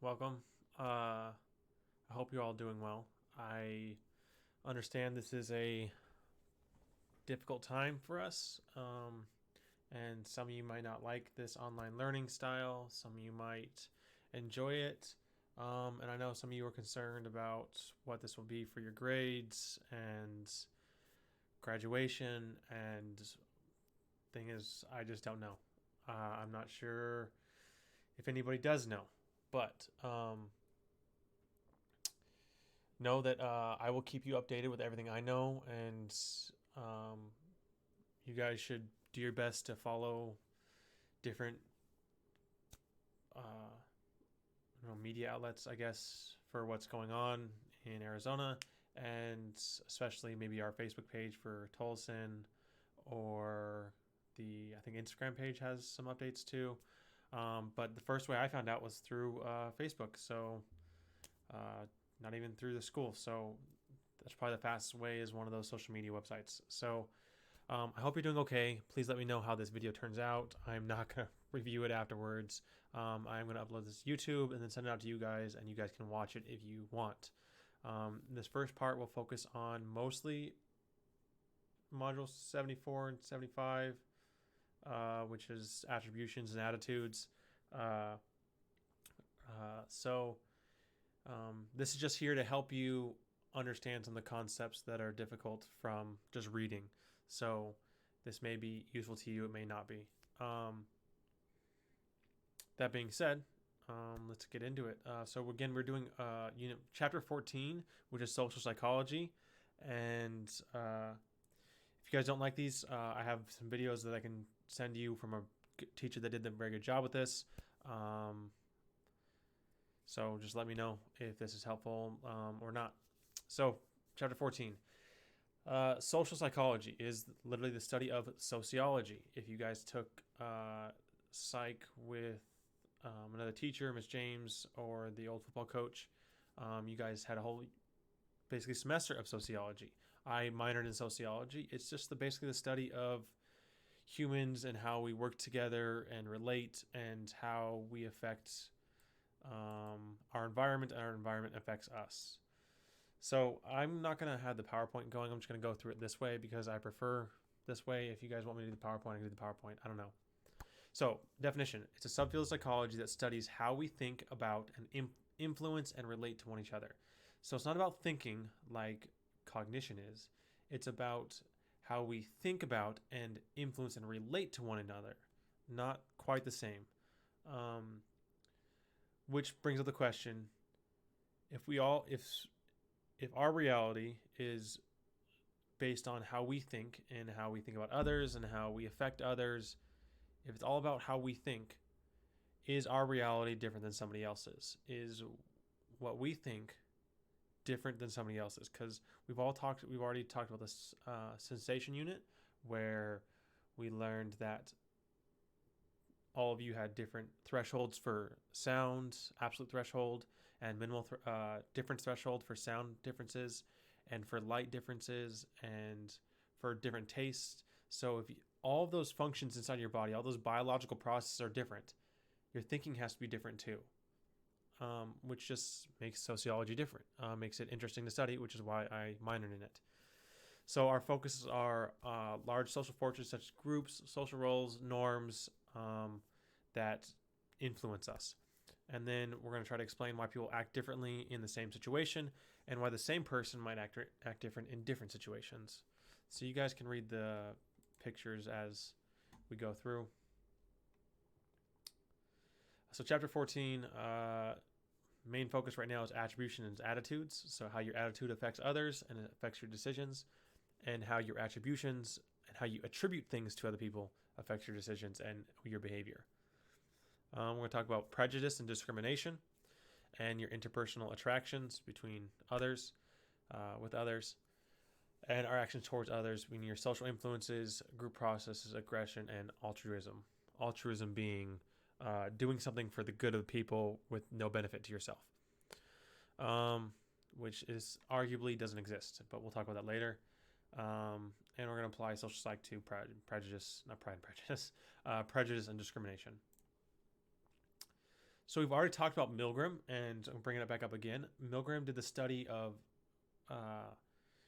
welcome. I hope you're all doing well. I understand this is a difficult time for us, and some of you might not like this online learning style. Some of you might enjoy it, and I know some of you are concerned about what this will be for your grades and graduation. And thing is, I just don't know. I'm not sure if anybody does know, but know that I will keep you updated with everything I know, and um, you guys should do your best to follow different uh, media outlets, I guess, for what's going on in Arizona, and especially maybe our Facebook page for Tolson, or the I think Instagram page has some updates too. But the first way I found out was through Facebook, so uh, not even through the school. So that's probably the fastest way, is one of those social media websites. So I hope you're doing okay. Please let me know how this video turns out. I'm not going to review it afterwards. I'm going to upload this to YouTube and then send it out to you guys, and you guys can watch it if you want. This first part will focus on mostly modules 74 and 75, which is attributions and attitudes. Uh, so this is just here to help you understand some of the concepts that are difficult from just reading. So this may be useful to you, it may not be. That being said, let's get into it. So again, we're doing unit chapter 14, which is social psychology. And if you guys don't like these, I have some videos that I can send you from a teacher that did a very good job with this. So just let me know if this is helpful or not. So chapter 14. Social psychology is literally the study of sociology. If you guys took psych with another teacher, Miss James, or the old football coach, you guys had a whole basically semester of sociology. I minored in sociology. It's just basically the study of humans and how we work together and relate, and how we affect our environment, and our environment affects us. So I'm not going to have the PowerPoint going. I'm just going to go through it this way because I prefer this way. If you guys want me to do the PowerPoint, I can do the PowerPoint. I don't know. So definition: it's a subfield of psychology that studies how we think about and influence and relate to one another. So it's not about thinking like cognition is. It's about how we think about and influence and relate to one another. Not quite the same. Which brings up the question: if our reality is based on how we think and how we think about others and how we affect others, if it's all about how we think, is our reality different than somebody else's? Is what we think different than somebody else's? Because we've already talked about this sensation unit, where we learned that all of you had different thresholds for sound, absolute threshold, and minimal difference threshold for sound differences, and for light differences, and for different tastes. So if all of those functions inside your body, all those biological processes are different, your thinking has to be different too, which just makes sociology different, makes it interesting to study, which is why I minored in it. So our focuses are large social forces such as groups, social roles, norms that influence us. And then we're going to try to explain why people act differently in the same situation, and why the same person might act different in different situations. So you guys can read the pictures as we go through. So chapter 14, main focus right now is attribution and attitudes. So how your attitude affects others and it affects your decisions, and how your attributions and how you attribute things to other people affects your decisions and your behavior. We're going to talk about prejudice and discrimination, and your interpersonal attractions between others, with others, and our actions towards others, meaning your social influences, group processes, aggression, and altruism. Altruism being doing something for the good of the people with no benefit to yourself, which is arguably doesn't exist, but we'll talk about that later. And we're going to apply social psych to prejudice and discrimination. So we've already talked about Milgram, and I'm bringing it back up again. Milgram did the study of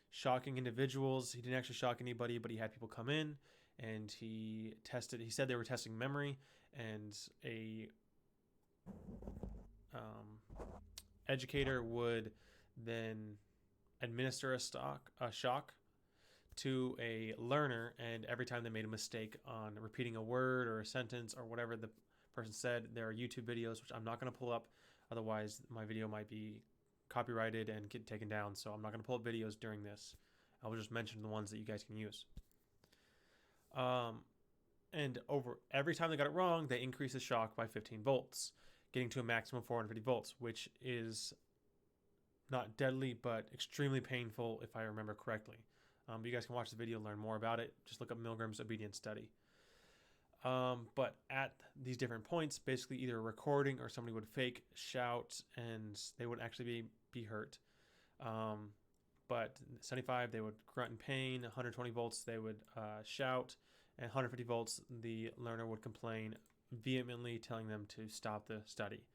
shocking individuals. He didn't actually shock anybody, but he had people come in, and he said they were testing memory, and a educator would then administer a shock to a learner, and every time they made a mistake on repeating a word or a sentence or whatever the person said, there are YouTube videos, which I'm not going to pull up, otherwise my video might be copyrighted and get taken down, so I'm not going to pull up videos during this. I will just mention the ones that you guys can use. And over every time they got it wrong, they increased the shock by 15 volts, getting to a maximum of 450 volts, which is not deadly, but extremely painful if I remember correctly. You guys can watch the video, learn more about it. Just look up Milgram's obedience study. But at these different points, basically either a recording or somebody would fake shout and they would actually be hurt. But 75, they would grunt in pain. 120 volts, they would shout. And 150 volts, the learner would complain vehemently, telling them to stop the study.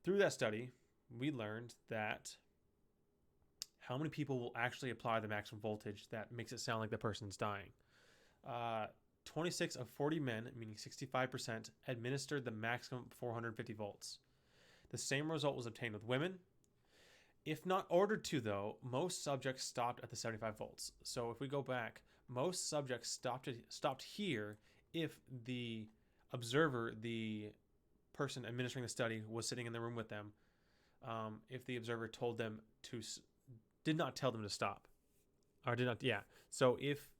Through that study, we learned that how many people will actually apply the maximum voltage that makes it sound like the person's dying. 26 of 40 men, meaning 65%, administered the maximum 450 volts. The same result was obtained with women. If not ordered to, though, most subjects stopped at the 75 volts. So if we go back, most subjects stopped here if the observer, the person administering the study, was sitting in the room with them. If the observer did not tell them to stop, or did not, So if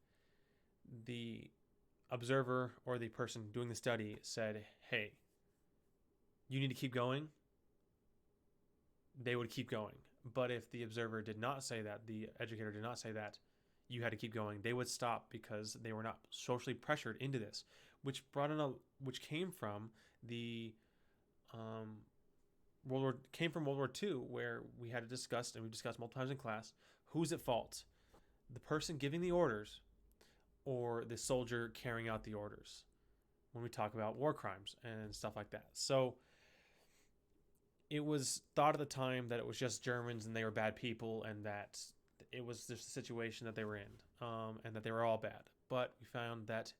the observer or the person doing the study said, "Hey, you need to keep going," they would keep going. But if the observer did not say that, the educator did not say that, you had to keep going, they would stop because they were not socially pressured into this, which came from the World War II, where we had to discuss, and we've discussed multiple times in class, who's at fault? The person giving the orders or the soldier carrying out the orders when we talk about war crimes and stuff like that. So it was thought at the time that it was just Germans and they were bad people, and that it was just the situation that they were in, and that they were all bad. But we found that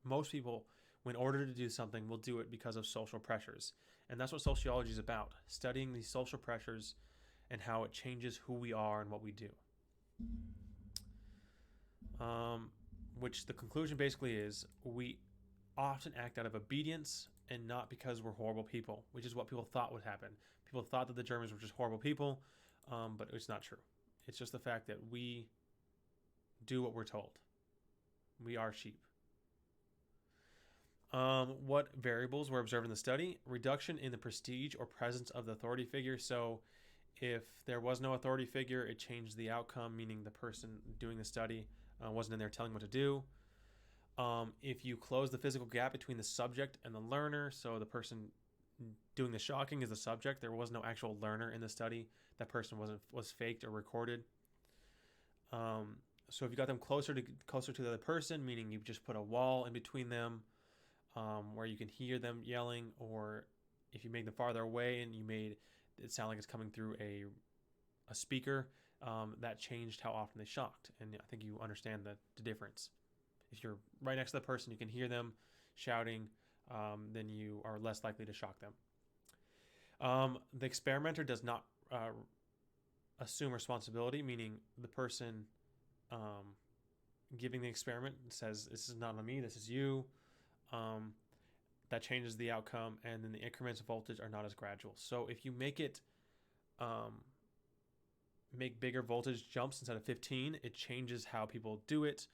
most people, when ordered to do something, will do it because of social pressures. And that's what sociology is about, studying these social pressures and how it changes who we are and what we do. Which the conclusion basically is, we often act out of obedience and not because we're horrible people, which is what people thought would happen. People thought that the Germans were just horrible people, but it's not true. It's just the fact that we do what we're told. We are sheep. What variables were observed in the study? Reduction in the prestige or presence of the authority figure. So if there was no authority figure, it changed the outcome, meaning the person doing the study wasn't in there telling what to do. If you close the physical gap between the subject and the learner, so the person doing the shocking is the subject, there was no actual learner in the study, that person was faked or recorded. So if you got them closer to the other person, meaning you just put a wall in between them, where you can hear them yelling, or if you made them farther away and you made it sound like it's coming through a speaker, that changed how often they shocked. And I think you understand the difference. If you're right next to the person, you can hear them shouting, then you are less likely to shock them. The experimenter does not assume responsibility, meaning the person giving the experiment says, "This is not on me, this is you." That changes the outcome, and then the increments of voltage are not as gradual. So if you make bigger voltage jumps instead of 15, it changes how people do it.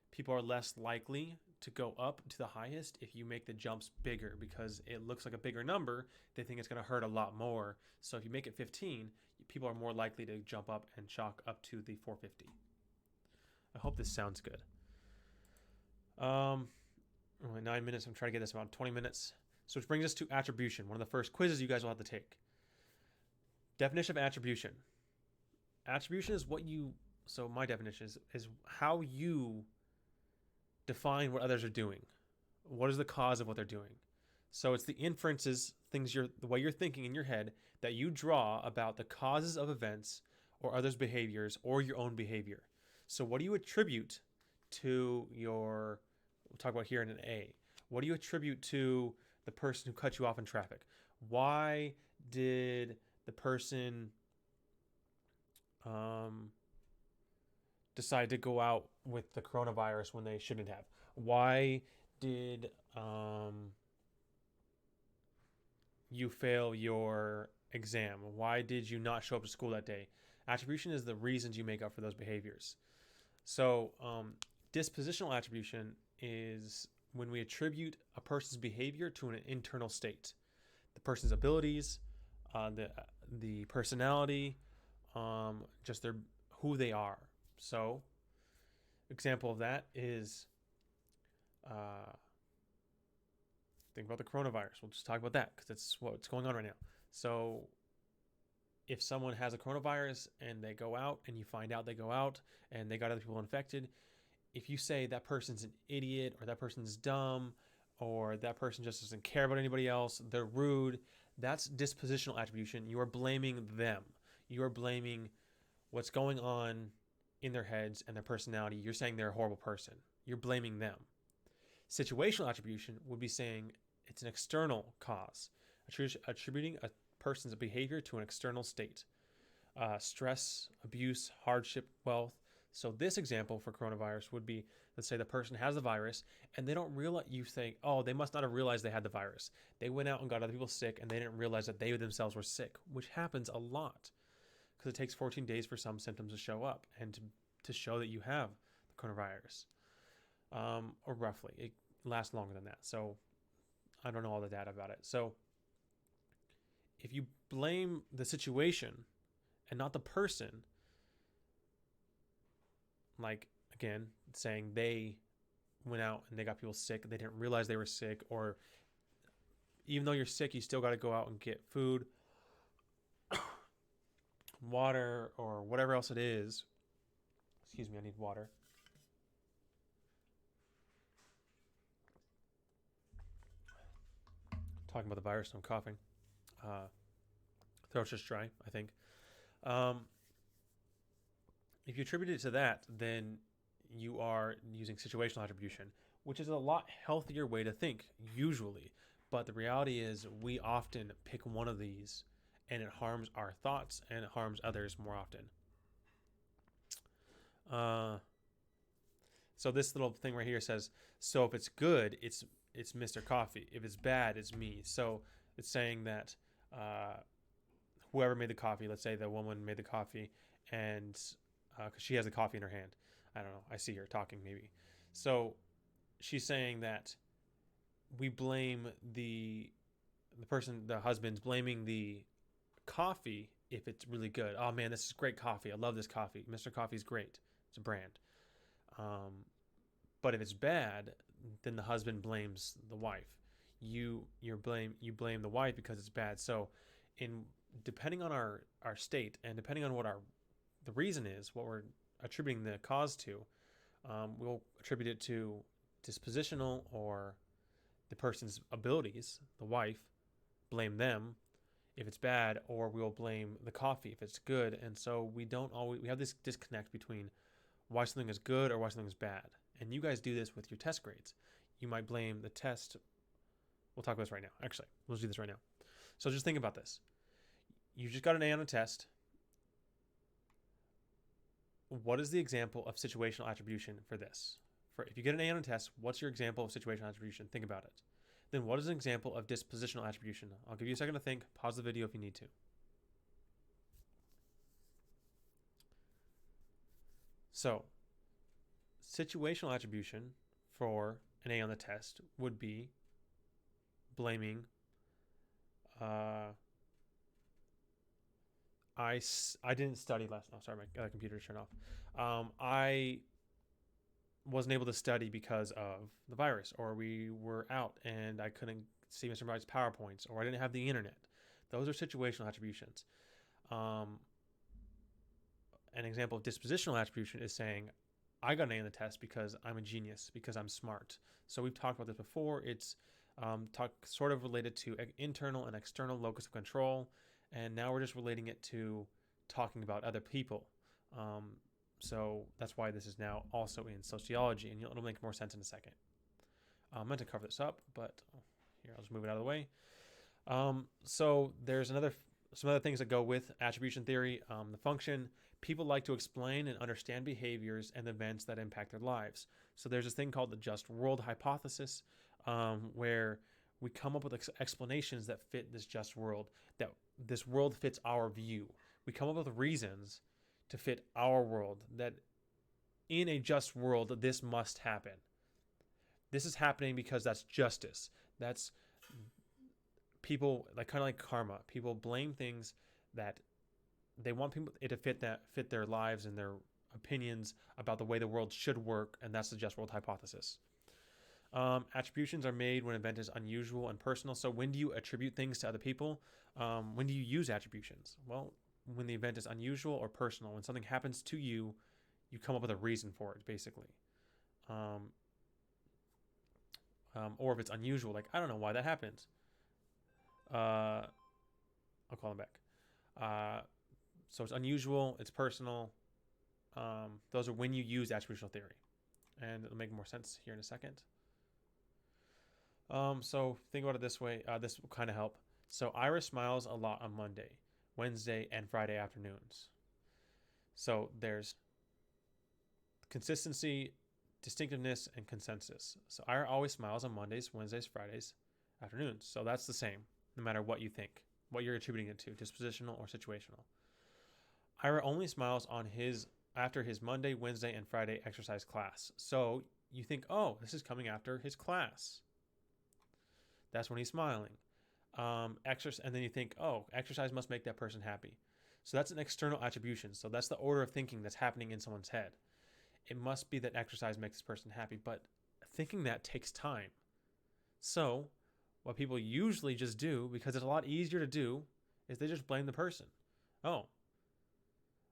People are less likely to go up to the highest if you make the jumps bigger, because it looks like a bigger number. They think it's going to hurt a lot more. So if you make it 15, people are more likely to jump up and shock up to the 450. I hope this sounds good. Only 9 minutes. I'm trying to get this about 20 minutes. So which brings us to attribution, one of the first quizzes you guys will have to take. Definition of attribution. Attribution is my definition is how you define what others are doing. What is the cause of what they're doing? So it's the inferences, the way you're thinking in your head that you draw about the causes of events or others' behaviors or your own behavior. So what do you attribute to we'll talk about here in an A. What do you attribute to the person who cut you off in traffic? Why did the person decide to go out with the coronavirus when they shouldn't have? Why did you fail your exam? Why did you not show up to school that day? Attribution is the reasons you make up for those behaviors. So dispositional attribution is when we attribute a person's behavior to an internal state, the person's abilities, the personality, just who they are. So, example of that is, think about the coronavirus. We'll just talk about that because that's what's going on right now. So, if someone has a coronavirus and they go out, and you find out they go out and they got other people infected, if you say that person's an idiot or that person's dumb or that person just doesn't care about anybody else, they're rude, that's dispositional attribution. You are blaming them. You are blaming what's going on in their heads and their personality. You're saying they're a horrible person. You're blaming them. Situational attribution would be saying it's an external cause, attributing a person's behavior to an external state. Stress, abuse, hardship, wealth. So this example for coronavirus would be, let's say the person has the virus and they don't realize, you think, oh, they must not have realized they had the virus. They went out and got other people sick and they didn't realize that they themselves were sick, which happens a lot because it takes 14 days for some symptoms to show up and to show that you have the coronavirus. Or roughly, it lasts longer than that. So I don't know all the data about it. So if you blame the situation and not the person, like, again, saying they went out and they got people sick, they didn't realize they were sick, or even though you're sick, you still got to go out and get food, water, or whatever else it is. Excuse me, I need water. Talking about the virus, I'm coughing. Throat's just dry, I think. If you attribute it to that, then you are using situational attribution, which is a lot healthier way to think, usually. But the reality is we often pick one of these, and it harms our thoughts, and it harms others more often. So this little thing right here says, so if it's good, it's Mr. Coffee. If it's bad, it's me. So it's saying that whoever made the coffee, let's say the woman made the coffee, and because she has the coffee in her hand. I don't know. I see her talking maybe. So she's saying that we blame the husband's blaming the coffee if it's really good. Oh man, this is great coffee. I love this coffee. Mr. Coffee's great. It's a brand. But if it's bad, then the husband blames the wife. You blame the wife because it's bad. So depending on our state and depending on what the reason is, what we're attributing the cause to, we'll attribute it to dispositional or the person's abilities, the wife, blame them if it's bad, or we'll blame the coffee if it's good. And so we have this disconnect between why something is good or why something is bad. And you guys do this with your test grades. You might blame the test. We'll talk about this right now. Actually, let's do this right now. So just think about this. You just got an A on a test. What is the example of situational attribution for this? If you get an A on a test, what's your example of situational attribution? Think about it. Then what is an example of dispositional attribution? I'll give you a second to think. Pause the video if you need to. So, situational attribution for an A on the test would be blaming I didn't study last. Oh, sorry, my computer turned off. I wasn't able to study because of the virus, or we were out and I couldn't see Mr. Bright's PowerPoints, or I didn't have the internet. Those are situational attributions. An example of dispositional attribution is saying I got an A in the test because I'm a genius, because I'm smart. So we've talked about this before. It's sort of related to internal and external locus of control, and now we're just relating it to talking about other people. Um, so that's why this is now also in sociology, and it'll make more sense in a second. I meant to cover this up, but here, I'll just move it out of the way. So there's some other things that go with attribution theory. The function, people like to explain and understand behaviors and events that impact their lives. So there's this thing called the just world hypothesis, where we come up with explanations that fit this just world, that this world fits our view. We come up with reasons to fit our world, that in a just world, this must happen. This is happening because that's justice. That's people, like kind of like karma. People blame things that they want people it to fit their lives and their opinions about the way the world should work, and that's the just world hypothesis. Attributions are made when an event is unusual and personal. So when do you attribute things to other people? When do you use attributions? Well, when the event is unusual or personal. When something happens to you, you come up with a reason for it, basically. Or if it's unusual, like, I don't know why that happened. I'll call them back. So it's unusual, it's personal. Those are when you use attributional theory. And it'll make more sense here in a second. So think about it this way. This will kind of help. So Ira smiles a lot on Monday, Wednesday, and Friday afternoons. So there's consistency, distinctiveness, and consensus. So Ira always smiles on Mondays, Wednesdays, Fridays, afternoons. So that's the same, no matter what you think, what you're attributing it to, dispositional or situational. Ira only smiles after his Monday, Wednesday, and Friday exercise class. So you think, oh, this is coming after his class. That's when he's smiling. And then you think, oh, exercise must make that person happy. So that's an external attribution. So that's the order of thinking that's happening in someone's head. It must be that exercise makes this person happy, but thinking that takes time. So what people usually just do, because it's a lot easier to do, is they just blame the person. Oh,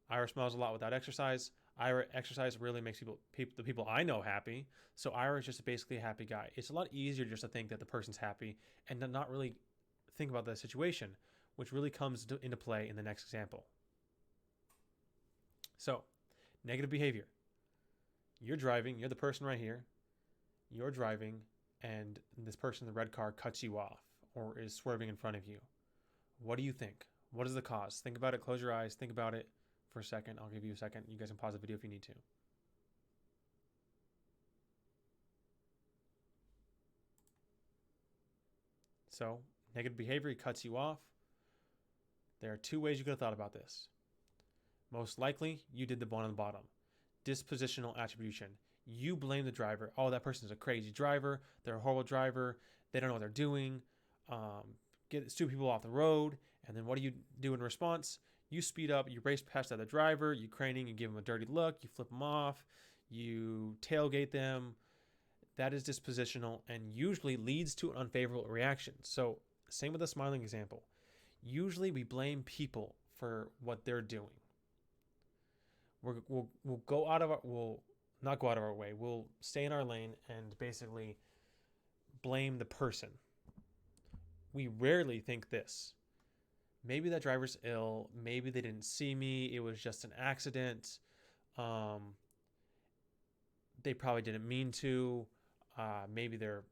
Ira smiles a lot without exercise. Ira exercise really makes the people I know happy. So Ira is just basically a happy guy. It's a lot easier just to think that the person's happy and to not really think about the situation, which really comes into play in the next example. So, negative behavior. You're driving, you're the person right here. You're driving, and this person in the red car cuts you off or is swerving in front of you. What do you think? What is the cause? Think about it, close your eyes, think about it for a second. I'll give you a second. You guys can pause the video if you need to. So, negative behavior, he cuts you off. There are two ways you could have thought about this. Most likely, you did the one on the bottom. Dispositional attribution. You blame the driver. Oh, that person's a crazy driver. They're a horrible driver. They don't know what they're doing. Get stupid people off the road. And then what do you do in response? You speed up. You race past the other driver. You craning. You give them a dirty look. You flip them off. You tailgate them. That is dispositional and usually leads to an unfavorable reaction. So same with the smiling example. Usually we blame people for what they're doing. We'll not go out of our way. We'll stay in our lane and basically blame the person. We rarely think this. Maybe that driver's ill. Maybe they didn't see me. It was just an accident. They probably didn't mean to. Maybe they're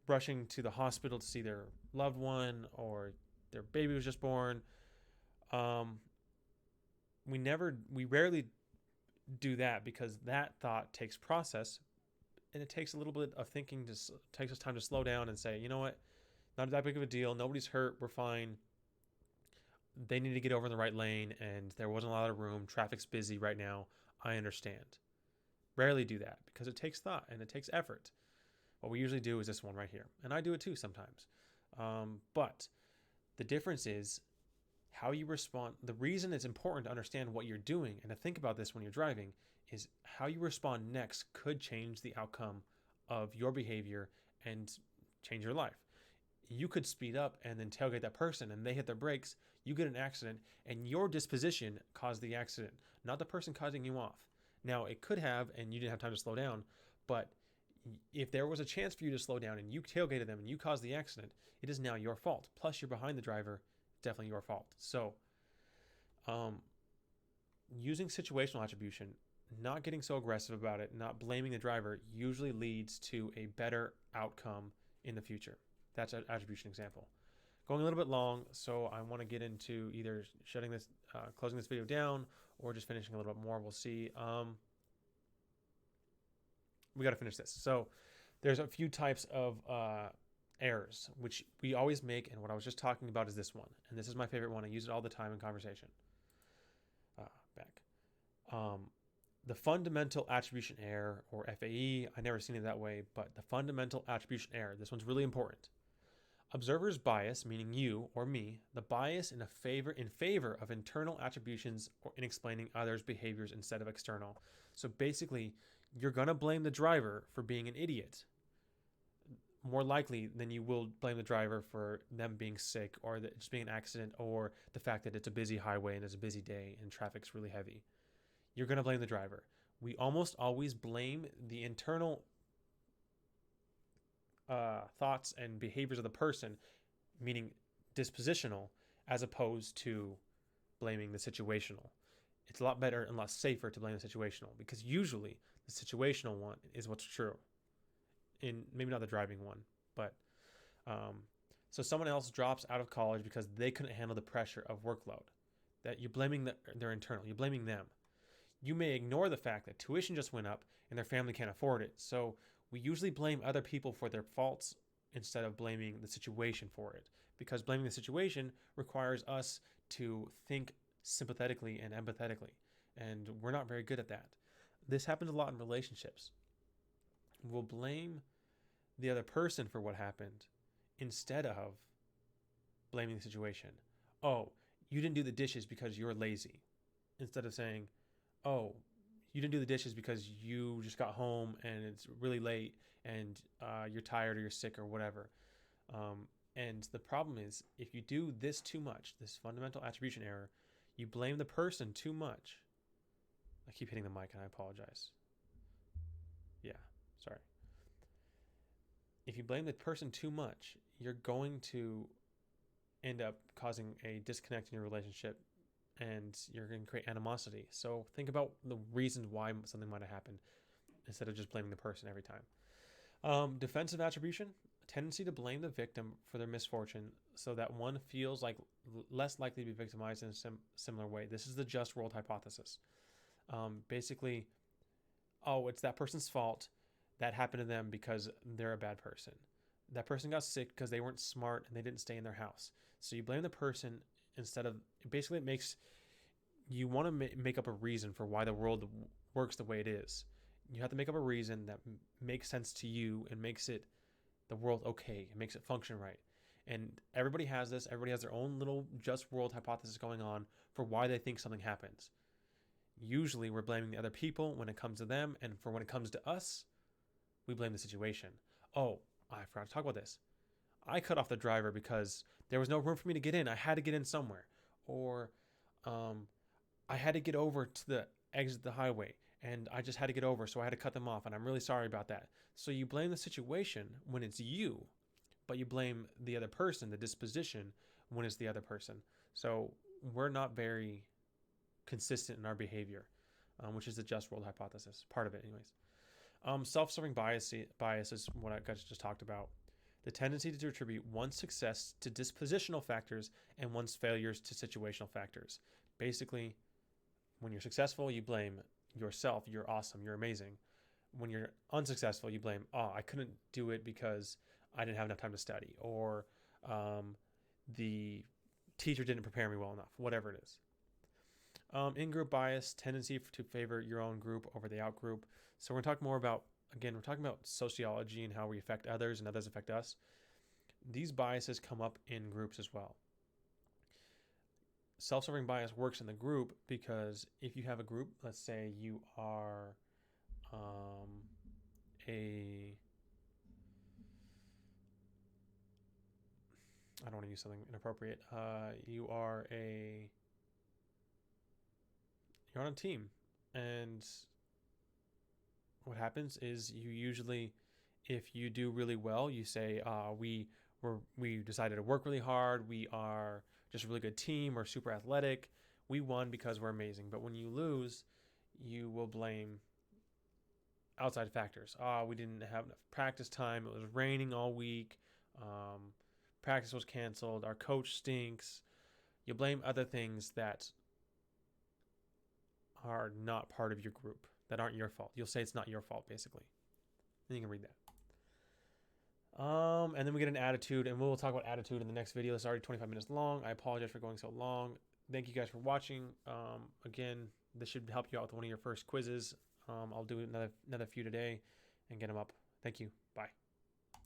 rushing to the hospital to see their loved one, or their baby was just born. We rarely do that because that thought takes process, and it takes a little bit of thinking. Takes us time to slow down and say, you know what, not that big of a deal. Nobody's hurt. We're fine. They need to get over in the right lane, and there wasn't a lot of room. Traffic's busy right now. I understand. Rarely do that because it takes thought and it takes effort. What we usually do is this one right here, and I do it too sometimes. But the difference is how you respond. The reason it's important to understand what you're doing and to think about this when you're driving is how you respond next could change the outcome of your behavior and change your life. You could speed up and then tailgate that person and they hit their brakes, you get an accident, and your disposition caused the accident, not the person cutting you off. Now, it could have, and you didn't have time to slow down, but if there was a chance for you to slow down and you tailgated them and you caused the accident, it is now your fault. Plus, you're behind the driver, definitely your fault. So, um, using situational attribution, not getting so aggressive about it, not blaming the driver, usually leads to a better outcome in the future. That's an attribution example. Going a little bit long, so I want to get into either closing this video down, or just finishing a little bit more. We'll see. We got to finish this. So there's a few types of errors, which we always make, and what I was just talking about is this one. And this is my favorite one. I use it all the time in conversation. Back. The fundamental attribution error, or FAE, I never seen it that way, but the fundamental attribution error, this one's really important. Observer's bias, meaning you or me, the bias in favor of internal attributions or in explaining others' behaviors instead of external. So basically, you're going to blame the driver for being an idiot more likely than you will blame the driver for them being sick, or just being an accident, or the fact that it's a busy highway and it's a busy day and traffic's really heavy. You're going to blame the driver. We almost always blame the internal thoughts and behaviors of the person, meaning dispositional, as opposed to blaming the situational. It's a lot better and a lot safer to blame the situational, because usually the situational one is what's true. In maybe not the driving one, but so someone else drops out of college because they couldn't handle the pressure of workload. That you're blaming their internal. You're blaming them. You may ignore the fact that tuition just went up and their family can't afford it. So we usually blame other people for their faults instead of blaming the situation for it, because blaming the situation requires us to think sympathetically and empathetically, and we're not very good at that. This happens a lot in relationships. We'll blame the other person for what happened instead of blaming the situation. Oh, you didn't do the dishes because you're lazy. Instead of saying, oh, you didn't do the dishes because you just got home and it's really late and you're tired or you're sick or whatever. And the problem is, if you do this too much, this fundamental attribution error, you blame the person too much. I keep hitting the mic and I apologize. Yeah, sorry. If you blame the person too much, you're going to end up causing a disconnect in your relationship, and you're going to create animosity. So think about the reasons why something might have happened instead of just blaming the person every time. Defensive attribution, a tendency to blame the victim for their misfortune so that one feels like less likely to be victimized in a similar way. This is the just world hypothesis. Basically, oh, it's that person's fault. That happened to them because they're a bad person. That person got sick because they weren't smart and they didn't stay in their house. So you blame the person instead of, basically it makes, you want to make up a reason for why the world works the way it is. You have to make up a reason that makes sense to you and makes it, the world, okay. It makes it function right. And everybody has this. Everybody has their own little just world hypothesis going on for why they think something happens. Usually we're blaming the other people when it comes to them, and for when it comes to us, we blame the situation. Oh, I forgot to talk about this. I cut off the driver because there was no room for me to get in. I had to get in somewhere. Or I had to get over to the exit of the highway, and I just had to get over, so I had to cut them off, and I'm really sorry about that. So you blame the situation when it's you, but you blame the other person, the disposition, when it's the other person. So we're not very consistent in our behavior, which is the just world hypothesis, part of it anyways. Self-serving bias is what I just talked about. The tendency to attribute one's success to dispositional factors and one's failures to situational factors. Basically, when you're successful, you blame yourself. You're awesome. You're amazing. When you're unsuccessful, you blame, oh, I couldn't do it because I didn't have enough time to study, or the teacher didn't prepare me well enough, whatever it is. In-group bias, tendency to favor your own group over the out-group. So we're going to talk more about, again, we're talking about sociology and how we affect others and others affect us. These biases come up in groups as well. Self-serving bias works in the group because if you have a group, let's say you are I don't want to use something inappropriate. You're on a team, and what happens is you usually, if you do really well, you say, we decided to work really hard. We are just a really good team. We're super athletic. We won because we're amazing. But when you lose, you will blame outside factors. We didn't have enough practice time. It was raining all week. Practice was canceled. Our coach stinks. You blame other things that are not part of your group, that aren't your fault. You'll say it's not your fault, basically. Then you can read that. And then we get an attitude, and we'll talk about attitude in the next video. It's already 25 minutes long. I apologize for going so long. Thank you guys for watching. Again, this should help you out with one of your first quizzes. I'll do another few today and get them up. Thank you.